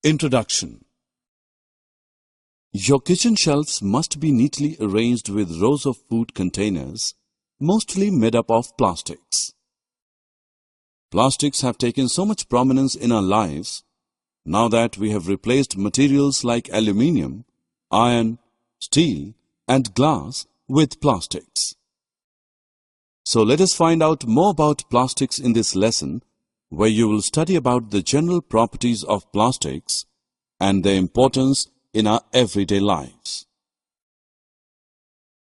Introduction. Your kitchen shelves must be neatly arranged with rows of food containers, mostly made up of plastics. Plastics have taken so much prominence in our lives now that we have replaced materials like aluminium, iron, steel, and glass with plastics. So let us find out more about plastics in this lesson, where you will study about the general properties of plastics and their importance in our everyday lives.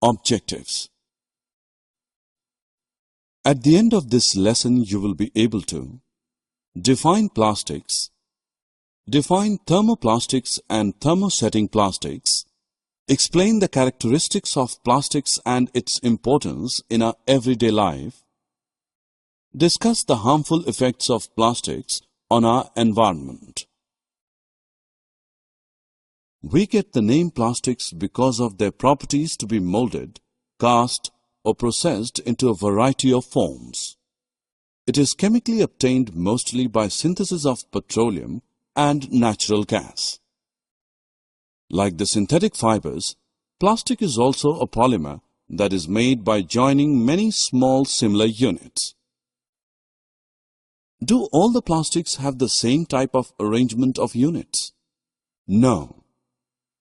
Objectives. At the end of this lesson, you will be able to define plastics, define thermoplastics and thermosetting plastics, explain the characteristics of plastics and its importance in our everyday life, discuss the harmful effects of plastics on our environment. We get the name plastics because of their properties to be molded, cast, or processed into a variety of forms. It is chemically obtained mostly by synthesis of petroleum and natural gas. Like the synthetic fibers, plastic is also a polymer that is made by joining many small similar units. Do all the plastics have the same type of arrangement of units? No.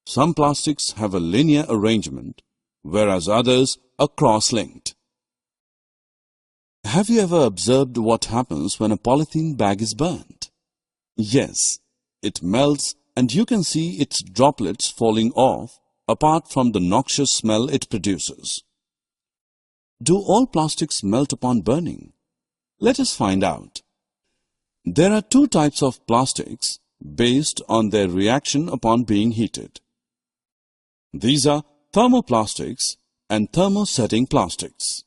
Some plastics have a linear arrangement, whereas others are cross-linked. Have you ever observed what happens when a polythene bag is burnt? Yes, it melts and you can see its droplets falling off apart from the noxious smell it produces. Do all plastics melt upon burning? Let us find out. There are two types of plastics based on their reaction upon being heated. These are thermoplastics and thermosetting plastics.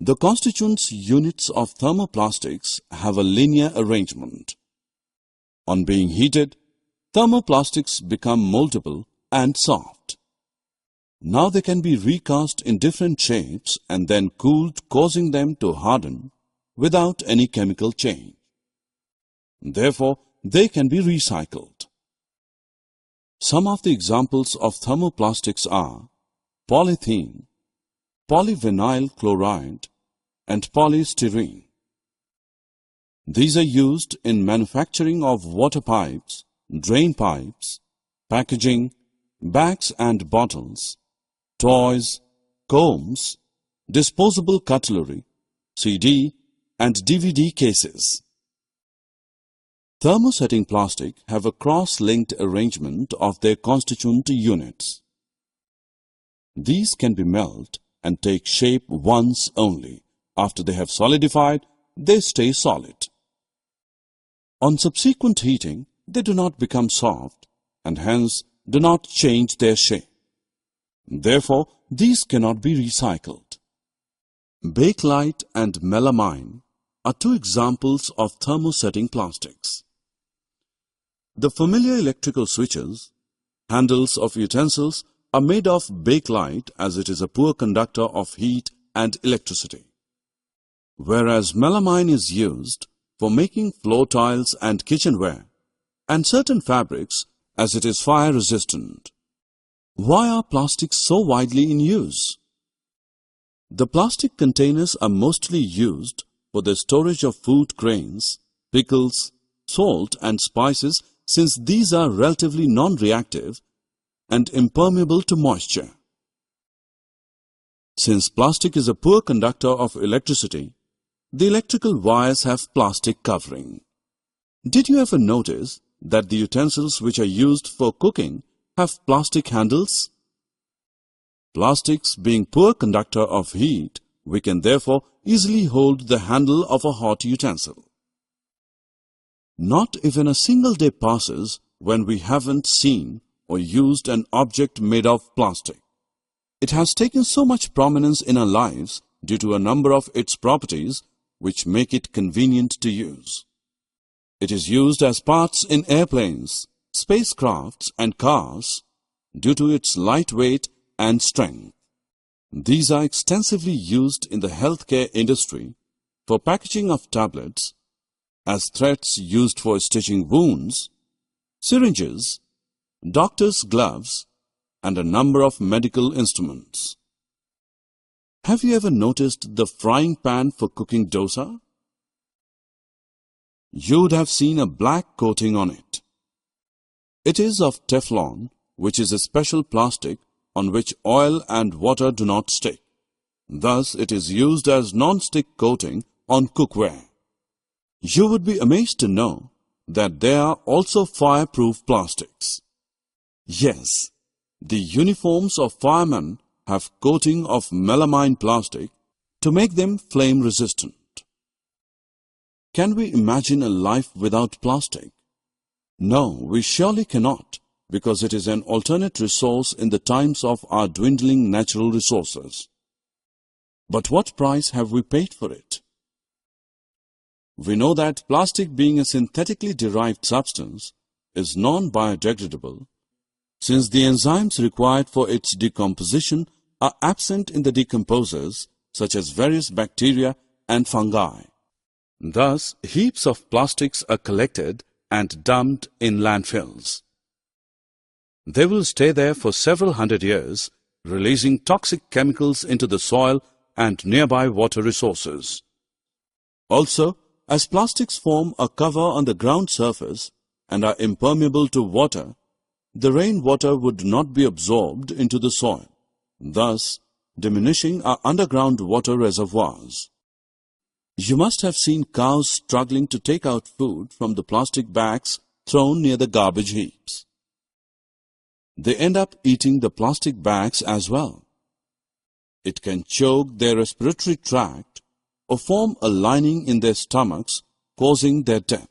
The constituent units of thermoplastics have a linear arrangement. On being heated, thermoplastics become moldable and soft. Now they can be recast in different shapes and then cooled, causing them to harden without any chemical change. Therefore, they can be recycled. Some of the examples of thermoplastics are polythene, polyvinyl chloride, and polystyrene. These are used in manufacturing of water pipes, drain pipes, packaging, bags and bottles, toys, combs, disposable cutlery, CD and DVD cases. Thermosetting plastic have a cross-linked arrangement of their constituent units. These can be melted and take shape once only. After they have solidified, they stay solid. On subsequent heating, they do not become soft and hence do not change their shape. Therefore, these cannot be recycled. Bakelite and melamine are two examples of thermosetting plastics. The familiar electrical switches, handles of utensils are made of bakelite as it is a poor conductor of heat and electricity, whereas melamine is used for making floor tiles and kitchenware and certain fabrics as it is fire resistant. Why are plastics so widely in use? The plastic containers are mostly used for the storage of food grains, pickles, salt and spices, since these are relatively non-reactive and impermeable to moisture. Since plastic is a poor conductor of electricity, the electrical wires have plastic covering. Did you ever notice that the utensils which are used for cooking have plastic handles? Plastics being poor conductor of heat, we can therefore easily hold the handle of a hot utensil. Not even a single day passes when we haven't seen or used an object made of plastic. It has taken so much prominence in our lives due to a number of its properties which make it convenient to use. It is used as parts in airplanes, spacecrafts and cars due to its light weight and strength. These are extensively used in the healthcare industry for packaging of tablets, as threads used for stitching wounds, syringes, doctor's gloves, and a number of medical instruments. Have you ever noticed the frying pan for cooking dosa? You would have seen a black coating on it. It is of Teflon, which is a special plastic on which oil and water do not stick. Thus, it is used as non-stick coating on cookware. You would be amazed to know that there are also fireproof plastics. Yes, the uniforms of firemen have coating of melamine plastic to make them flame resistant. Can we imagine a life without plastic? No, we surely cannot, because it is an alternate resource in the times of our dwindling natural resources. But what price have we paid for it? We know that plastic, being a synthetically derived substance, is non-biodegradable, since the enzymes required for its decomposition are absent in the decomposers, such as various bacteria and fungi. Thus, heaps of plastics are collected and dumped in landfills. They will stay there for several hundred years, releasing toxic chemicals into the soil and nearby water resources. Also, as plastics form a cover on the ground surface and are impermeable to water, the rainwater would not be absorbed into the soil, thus diminishing our underground water reservoirs. You must have seen cows struggling to take out food from the plastic bags thrown near the garbage heaps. They end up eating the plastic bags as well. It can choke their respiratory tract or form a lining in their stomachs, causing their death.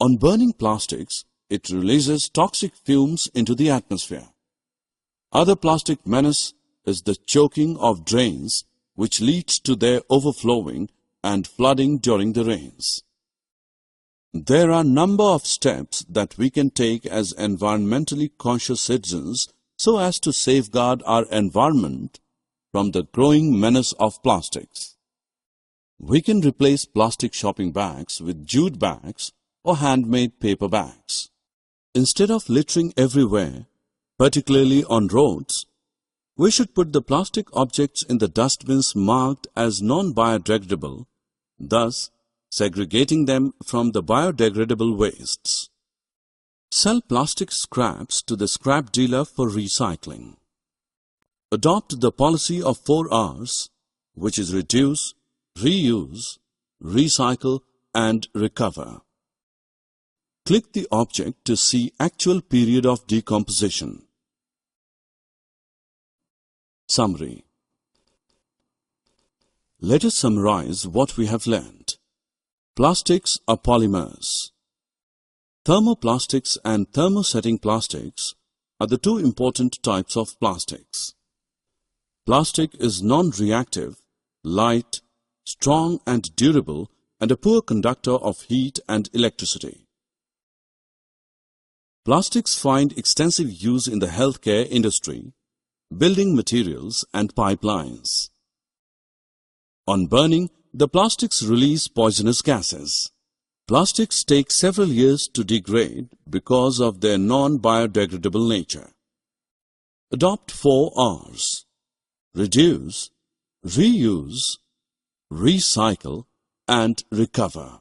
On burning plastics, it releases toxic fumes into the atmosphere. Other plastic menace is the choking of drains, which leads to their overflowing and flooding during the rains. There are a number of steps that we can take as environmentally conscious citizens so as to safeguard our environment from the growing menace of plastics. We can replace plastic shopping bags with jute bags or handmade paper bags. Instead of littering everywhere, particularly on roads, we should put the plastic objects in the dustbins marked as non-biodegradable, thus segregating them from the biodegradable wastes. Sell plastic scraps to the scrap dealer for recycling. Adopt the policy of 4 Rs, which is reduce, reuse, recycle, and recover. Click the object to see actual period of decomposition. Summary. Let us summarize what we have learned. Plastics are polymers. Thermoplastics and thermosetting plastics are the 2 important types of plastics. Plastic is non-reactive, light, strong and durable, and a poor conductor of heat and electricity. Plastics find extensive use in the healthcare industry, building materials and pipelines. On burning, the plastics release poisonous gases. Plastics take several years to degrade because of their non-biodegradable nature. Adopt 4 Rs. Reduce, reuse, recycle, and recover.